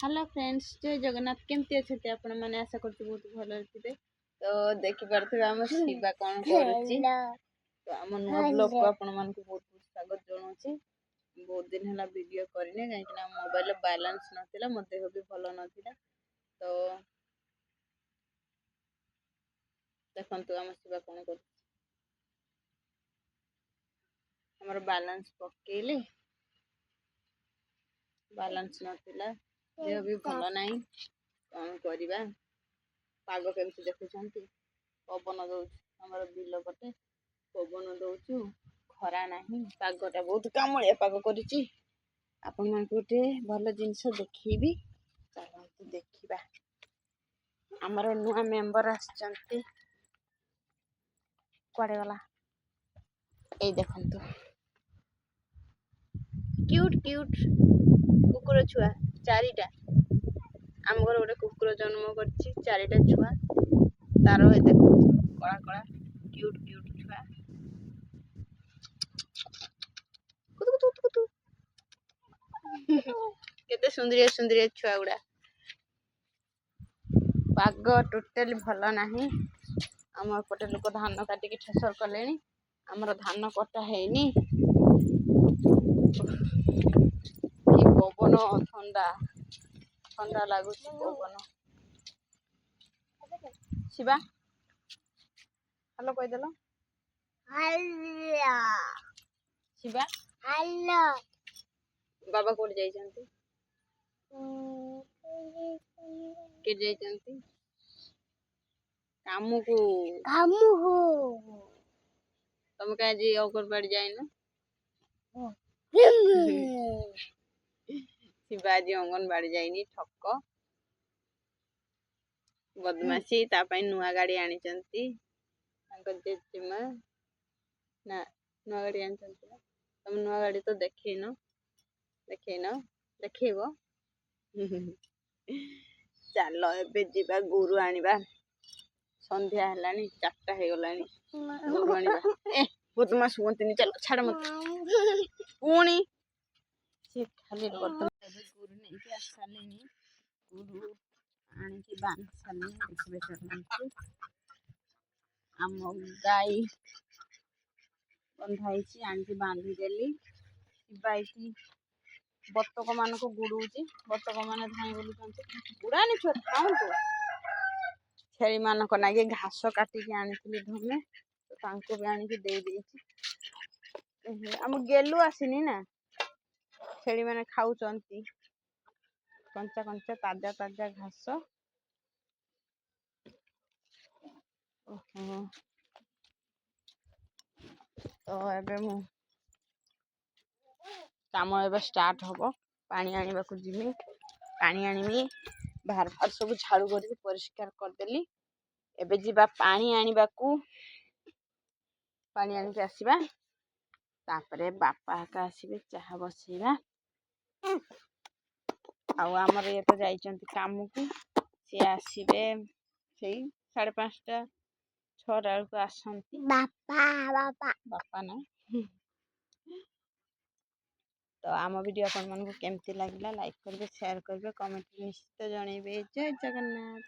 Hello friends, जय जगन्नाथ। केमती अच्छे आपण मैंने आशा करती बहुत भल थे। तो देखिपे आम शिवा कौन कर आम नुआ ब्लॉग को आपण मानक बहुत बहुत स्वागत जनाऊँ। बहुत दिन है वीडियो करने कहीं मोबाइल बैलेंस नाला मो देह भी भल नाला। तो देखु आम शिवा कौन कर बैलेंस पकेली बैलेंस नाला देह भी भल ना कौन करवा। पाग केमती देखुं पवन दौर बिल पटे पवन दौचु खरा ना पागटा बहुत कामलिया पाग कर गोटे भल जिनस देखी चलते देखा। आमर नुआ मेंबर आसचंती कुआडे गला ए देखंतु क्यूट क्यूट कुकुर छुआ चारिटा। आम घर गोटे कुकुर जन्म कर चारिटा छुआ तार देख कला कला क्यूट क्यूट छुआ केते सुंदरिया सुंदरिया छुआ गुड़ा। पाग टोटाली भल नहीं। आम एपटे लोक धान काटिकी ठेसर कले। आमर धान कटा है पवन ठंडा ठंडा लगुच पवन। शिवा हेलो कहीदेल शिवा हेलो। बाबा कोड जाइछंती के जाइछंती कामू को तुम क्या जी अंगनबाड़ी जाइन शिवाजी अंगनबाड़ी जाइनी ठक बदमाशी तापाई नुआ गाड़ी आनी जेजेमा ना नुआ गाड़ी आनी तुम नुआ गाड़ी तो देखन देखेब चलो एबे जीवा गुरु आनिबा। संध्या है 4टा हो गला गुरु आनिबा। ए बदमाश हुंतनी चलो छाड़ मत पुणी से खाली बदमाश गुरु नहीं के आसालेनी गुरु आनी की बांध साले देखबे करन। आम गाई बंधाई आनी बांधी देली बाई बतक मान को गुड़ौची बतक मान धाई बोलुं गुड़ानी छुआ खाऊ छेली मान लगे घास काटिकी आनी धमे तो भी आनिकी दे देछि। आम गेलु आसीनी ना छेली माने खाऊचंती कंचा कंचा ताजा ताजा घास। तो एबे मु काम एबे स्टार्ट हबो। पानी आनिबा को जिमी पानी आनिमी बाहर बाहर सब झाड़ू करके परिष्कार करदेली। एबे जीवा पानी आनिबा को पानी आनिके आसीबा तापरे बापा का आसीबे चाहा बसीबा। आमर ये तो जाइचंती काम को सी आसीबे सेई 5:30 6टा को आसंती बापा बापा बापा ना। तो आम वीडियो अपन मन को केमती लागला लाइक करबे शेयर करबे कमेंट निश्चित जनइबे। जय जगन्नाथ।